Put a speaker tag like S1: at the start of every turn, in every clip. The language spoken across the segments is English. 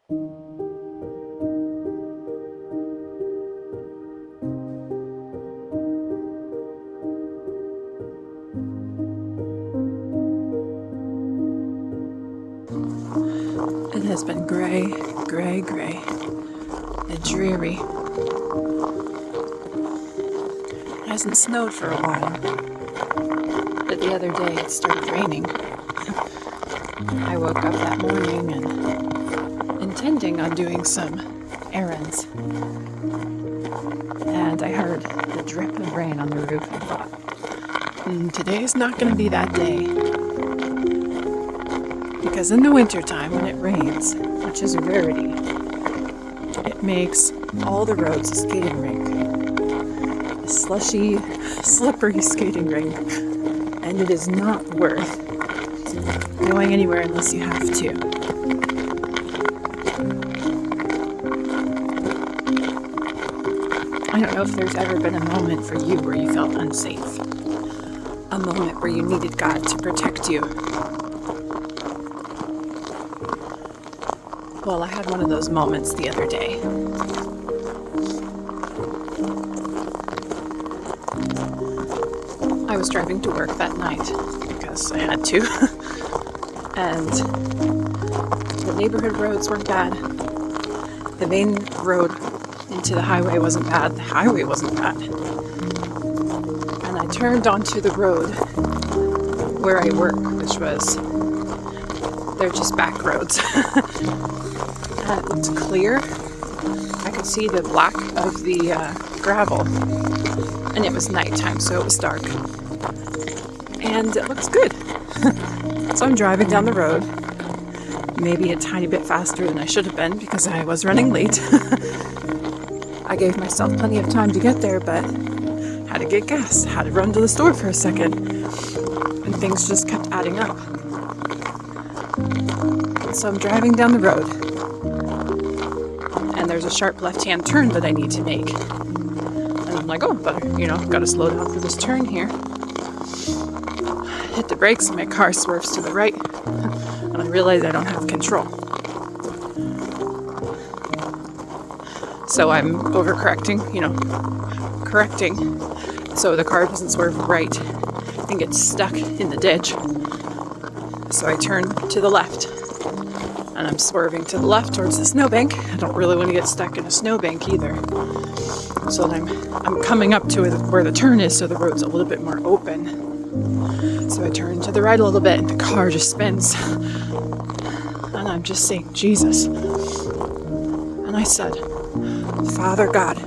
S1: It has been gray, gray, gray, and dreary. It hasn't snowed for a while, but the other day it started raining. I woke up that morning and intending on doing some errands, and I heard the drip of rain on the roof and thought, today's not going to be that day. Because in the wintertime, when it rains, which is a rarity, it makes all the roads a skating rink. A slushy, slippery skating rink. And it is not worth going anywhere unless you have to. I don't know if there's ever been a moment for you where you felt unsafe. A moment where you needed God to protect you. Well, I had one of those moments the other day. I was driving to work that night because I had to. And the neighborhood roads weren't bad. The main road into the highway wasn't bad. The highway wasn't bad. And I turned onto the road where I work, which was, they're just back roads. It looked clear. I could see the black of the gravel, and it was nighttime, so it was dark. And it looks good. So I'm driving down the road, maybe a tiny bit faster than I should have been because I was running late. I gave myself plenty of time to get there, but had to get gas, had to run to the store for a second, and things just kept adding up. So I'm driving down the road, and there's a sharp left-hand turn that I need to make. And I'm like, gotta slow down for this turn here. Hit the brakes, and my car swerves to the right, and I realize I don't have control. So I'm overcorrecting, correcting, so the car doesn't swerve right and gets stuck in the ditch. So I turn to the left. And I'm swerving to the left towards the snowbank. I don't really want to get stuck in a snowbank either. So then I'm coming up to where the turn is, so the road's a little bit more open. So I turn to the right a little bit, and the car just spins. And I'm just saying, Jesus. And I said, Father God,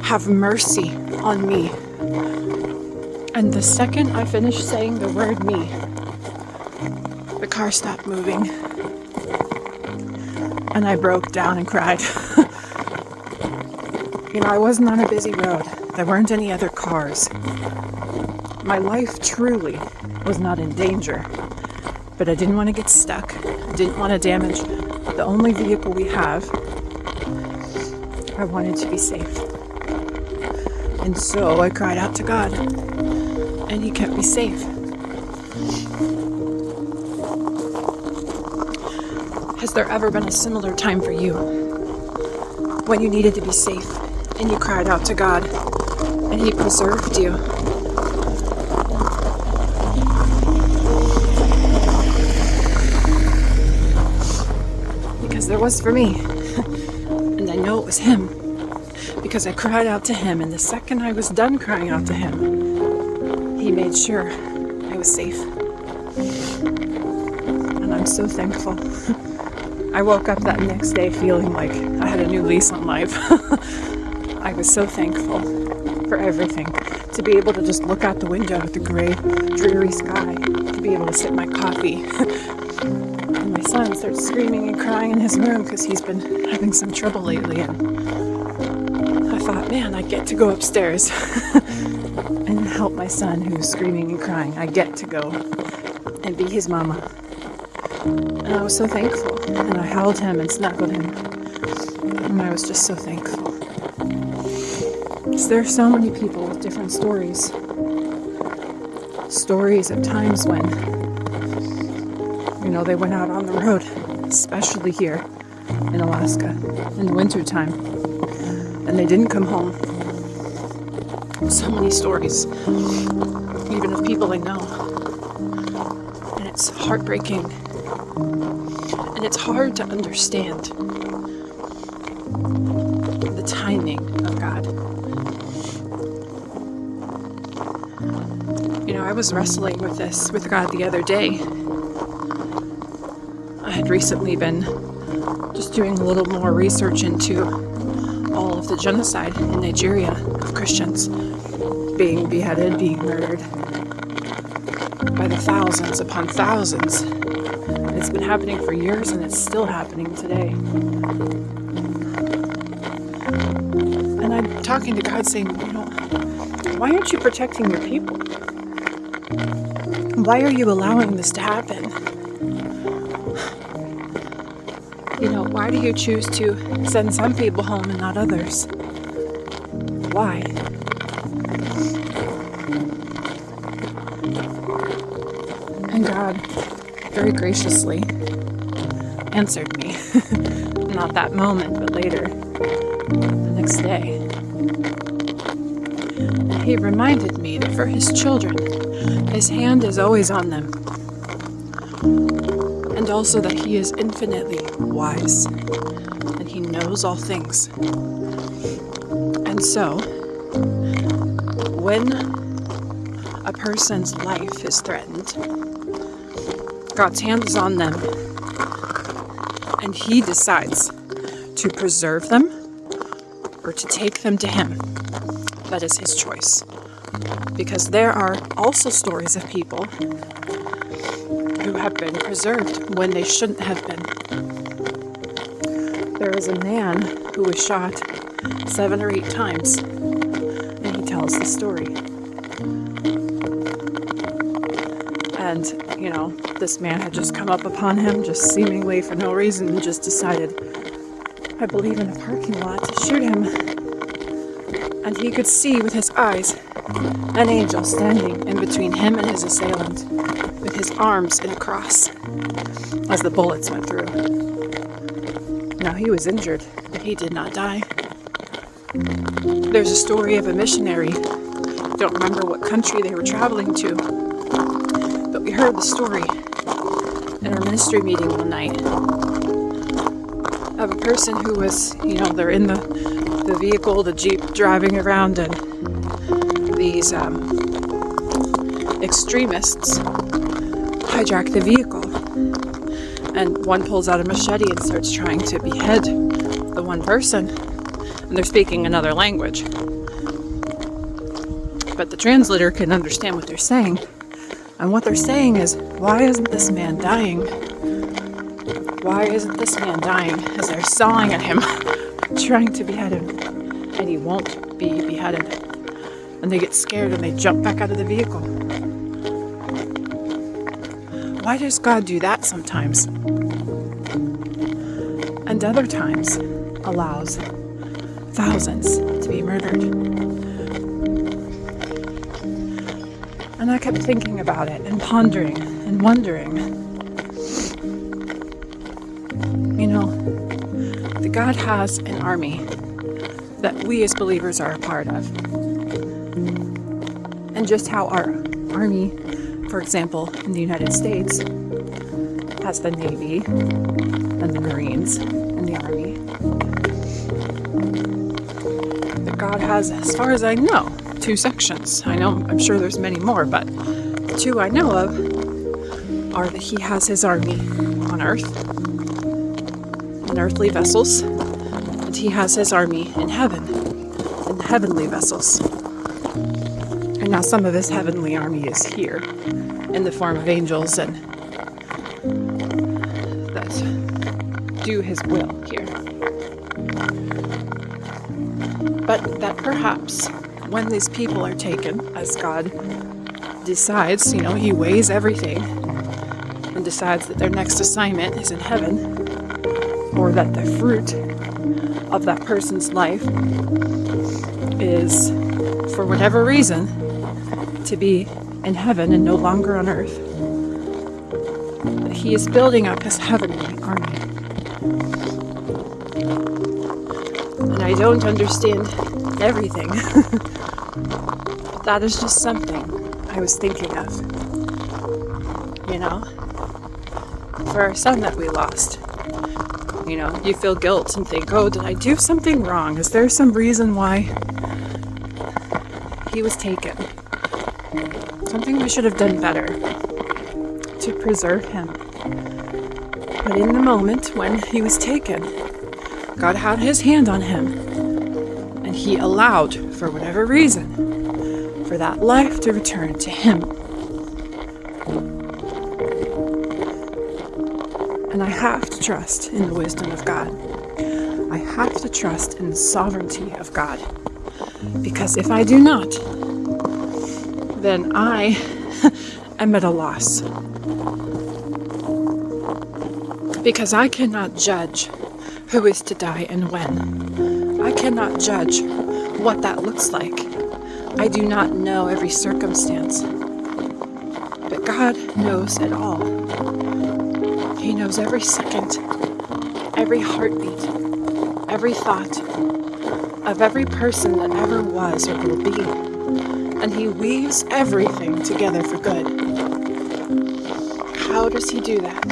S1: have mercy on me. And the second I finished saying the word me, the car stopped moving. And I broke down and cried. I wasn't on a busy road. There weren't any other cars. My life truly was not in danger. But I didn't want to get stuck. I didn't want to damage the only vehicle we have. I wanted to be safe. And so I cried out to God. And He kept me safe. Has there ever been a similar time for you when you needed to be safe and you cried out to God and He preserved you? Because there was for me, and I know it was Him, because I cried out to Him, and the second I was done crying out to Him, He made sure I was safe. And I'm so thankful. I woke up that next day feeling like I had a new lease on life. I was so thankful for everything. To be able to just look out the window at the gray, dreary sky. To be able to sip my coffee. And my son starts screaming and crying in his room because he's been having some trouble lately. And I thought, man, I get to go upstairs and help my son who's screaming and crying. I get to go and be his mama. And I was so thankful. And I held him and snuggled him. And I was just so thankful. Because there are so many people with different stories. Stories of times when, they went out on the road, especially here, in Alaska in the wintertime, and they didn't come home. So many stories, even of people I know. And it's heartbreaking. And it's hard to understand the timing of God. I was wrestling with this with God the other day. I had recently been just doing a little more research into all of the genocide in Nigeria of Christians being beheaded, being murdered by the thousands upon thousands. It's been happening for years and it's still happening today. And I'm talking to God saying, why aren't you protecting your people? Why are you allowing this to happen? Why do you choose to send some people home and not others? Why? And God very graciously answered me. Not that moment, but later, the next day. And He reminded me that for His children, His hand is always on them. And also that He is infinitely wise. And He knows all things. And so, when a person's life is threatened, God's hand is on them, and He decides to preserve them or to take them to Him. That is His choice. Because there are also stories of people who have been preserved when they shouldn't have been. There is a man who was shot 7 or 8 times, and he tells the story. And, this man had just come up upon him, just seemingly for no reason, and just decided, I believe, in a parking lot to shoot him. And he could see with his eyes an angel standing in between him and his assailant, with his arms in a cross, as the bullets went through. Now, he was injured, but he did not die. There's a story of a missionary, don't remember what country they were traveling to, but we heard the story in our ministry meeting one night of a person who was, they're in the vehicle, the Jeep, driving around, and these extremists hijack the vehicle. And one pulls out a machete and starts trying to behead the one person. And they're speaking another language. But the translator can understand what they're saying. And what they're saying is, why isn't this man dying? Why isn't this man dying? As they're sawing at him, trying to behead him. And he won't be beheaded. And they get scared and they jump back out of the vehicle. Why does God do that sometimes? And other times allows thousands to be murdered. And I kept thinking about it and pondering and wondering. That God has an army that we as believers are a part of. And just how our army, for example, in the United States, has the Navy and the Marines and the Army. That God has, as far as I know, 2 sections. I'm sure there's many more, but the 2 I know of are that He has His army on earth, in earthly vessels, and He has His army in heaven, in heavenly vessels. And now some of His heavenly army is here, in the form of angels and that do His will here. But that perhaps when these people are taken, as God decides, He weighs everything and decides that their next assignment is in heaven, or that the fruit of that person's life is, for whatever reason, to be in heaven and no longer on earth. He is building up His heavenly army. And I don't understand everything. But that is just something I was thinking of. You know? For our son that we lost. You know, you feel guilt and think, oh, did I do something wrong? Is there some reason why he was taken? Something we should have done better to preserve him. But in the moment when he was taken, God had his hand on him, and he allowed, for whatever reason, for that life to return to him. And I have to trust in the wisdom of God. I have to trust in the sovereignty of God. Because if I do not, then I am at a loss. Because I cannot judge who is to die and when. I cannot judge what that looks like. I do not know every circumstance. But God knows it all. He knows every second, every heartbeat, every thought of every person that ever was or will be. And He weaves everything together for good. How does He do that?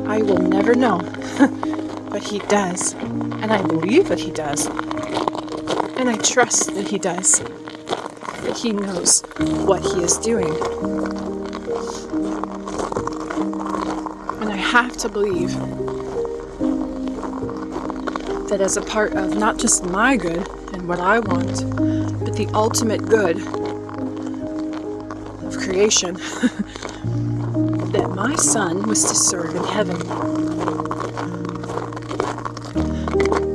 S1: I will never know, but He does. And I believe that He does. And I trust that He does. That He knows what He is doing. And I have to believe that as a part of not just my good and what I want, but the ultimate good of creation, that my son was to serve in heaven.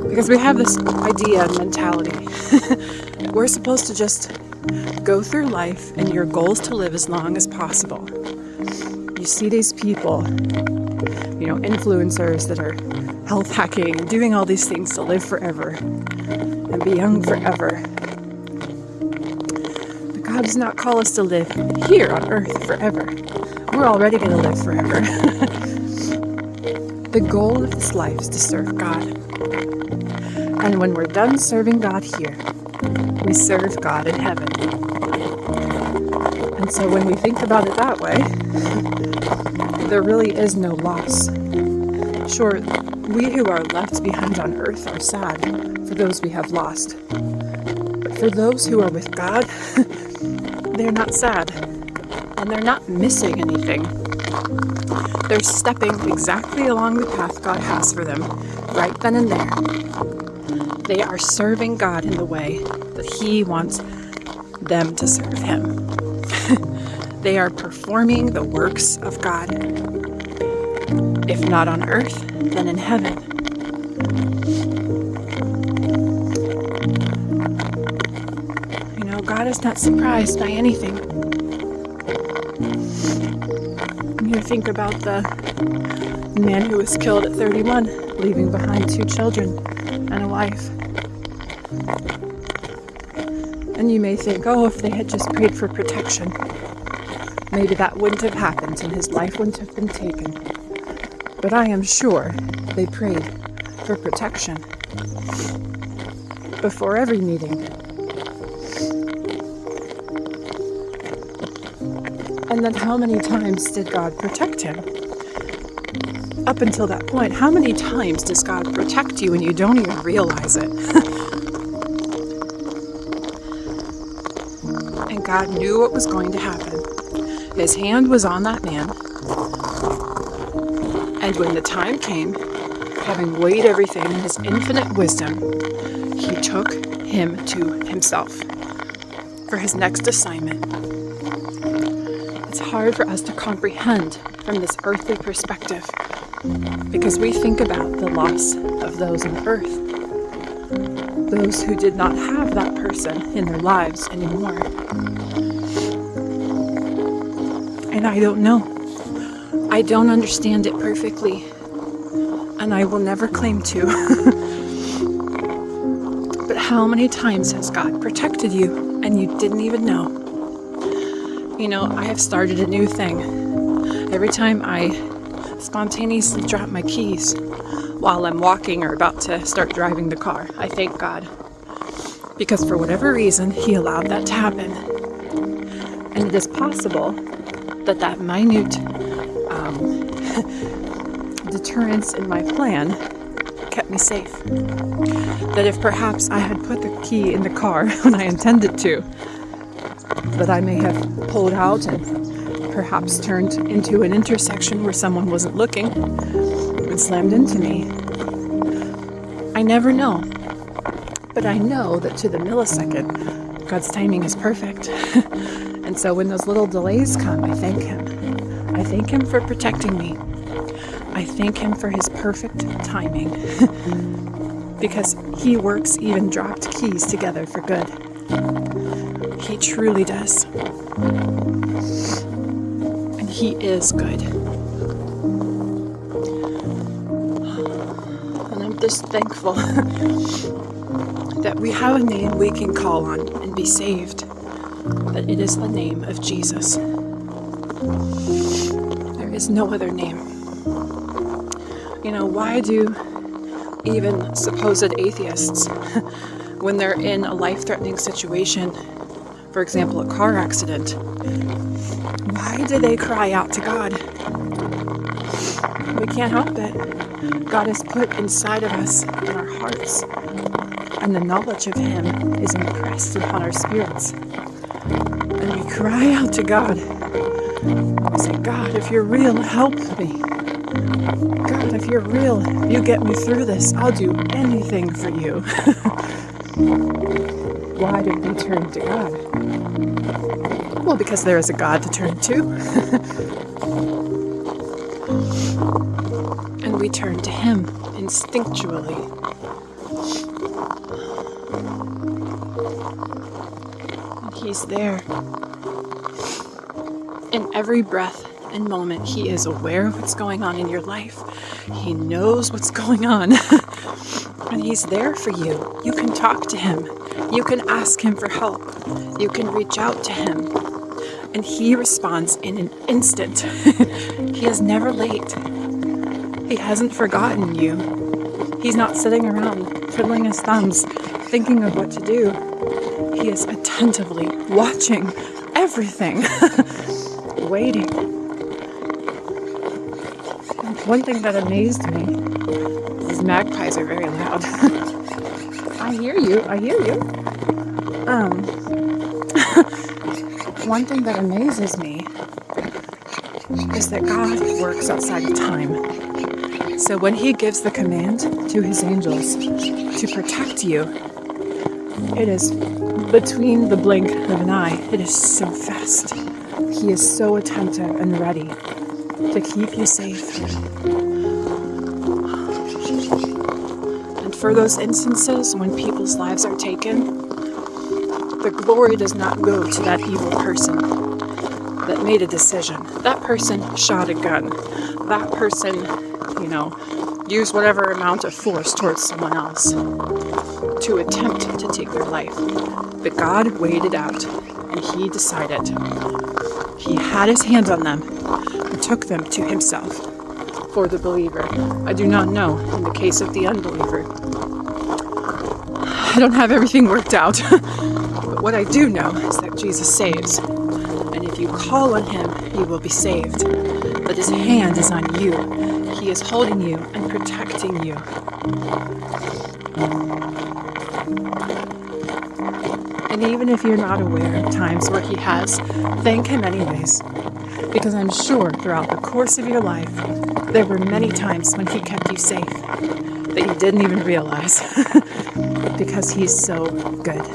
S1: Because we have this idea and mentality that we're supposed to just go through life and your goal is to live as long as possible. You see these people, influencers that are health hacking and doing all these things to live forever and be young forever. But God does not call us to live here on earth forever. We're already going to live forever. The goal of this life is to serve God. And when we're done serving God here, we serve God in heaven. And so when we think about it that way, there really is no loss. Sure, we who are left behind on earth are sad for those we have lost. But for those who are with God, they're not sad. And they're not missing anything. They're stepping exactly along the path God has for them, right then and there. They are serving God in the way that He wants them to serve Him. They are performing the works of God. If not on earth, then in heaven. God is not surprised by anything. You think about the man who was killed at 31, leaving behind 2 children and a wife. And you may think, if they had just prayed for protection, maybe that wouldn't have happened and his life wouldn't have been taken. But I am sure they prayed for protection before every meeting. And then how many times did God protect him? Up until that point, how many times does God protect you and you don't even realize it? And God knew what was going to happen. His hand was on that man. And when the time came, having weighed everything in His infinite wisdom, He took him to Himself for His next assignment. It's hard for us to comprehend from this earthly perspective because we think about the loss of those on earth, those who did not have that person in their lives anymore. And I don't know. I don't understand it perfectly, and I will never claim to. But how many times has God protected you and you didn't even know? I have started a new thing. Every time I spontaneously drop my keys while I'm walking or about to start driving the car. I thank God. Because for whatever reason, He allowed that to happen. And it is possible that that minute deterrence in my plan kept me safe. That if perhaps I had put the key in the car when I intended to, that I may have pulled out and perhaps turned into an intersection where someone wasn't looking and slammed into me. I never know. But I know that to the millisecond, God's timing is perfect. And so when those little delays come, I thank Him. I thank Him for protecting me. I thank Him for His perfect timing. Because He works even dropped keys together for good. He truly does. And He is good. And I'm just thankful that we have a name we can call on and be saved. That it is the name of Jesus. There is no other name. You know, why do even supposed atheists, when they're in a life-threatening situation, for example, a car accident, why do they cry out to God? We can't help it. God has put inside of us, in our hearts, and the knowledge of Him is impressed upon our spirits. And we cry out to God. We say, God, if you're real, help me. God, if you're real, you get me through this. I'll do anything for you. Why did we turn to God? Well, because there is a God to turn to. And we turn to Him instinctually. And He's there. In every breath and moment, He is aware of what's going on in your life. He knows what's going on. And He's there for you. You can talk to Him. You can ask Him for help. You can reach out to Him. And He responds in an instant. He is never late. He hasn't forgotten you. He's not sitting around twiddling His thumbs, thinking of what to do. He is attentively watching everything. Waiting. One thing that amazed me, these magpies are very loud. I hear you. One thing that amazes me is that God works outside of time. So when He gives the command to His angels to protect you, it is between the blink of an eye. It is so fast. He is so attentive and ready to keep you safe. And for those instances when people's lives are taken, the glory does not go to that evil person that made a decision. That person shot a gun. That person, used whatever amount of force towards someone else to attempt to take their life. But God weighed it out, and He decided. He had His hand on them and took them to Himself. For the believer, I do not know in the case of the unbeliever. I don't have everything worked out. But what I do know is that Jesus saves. And if you call on Him, you will be saved. That His hand is on you. He is holding you and protecting you. And even if you're not aware of times where He has, thank Him anyways. Because I'm sure throughout the course of your life, there were many times when He kept you safe that you didn't even realize. Because He's so good.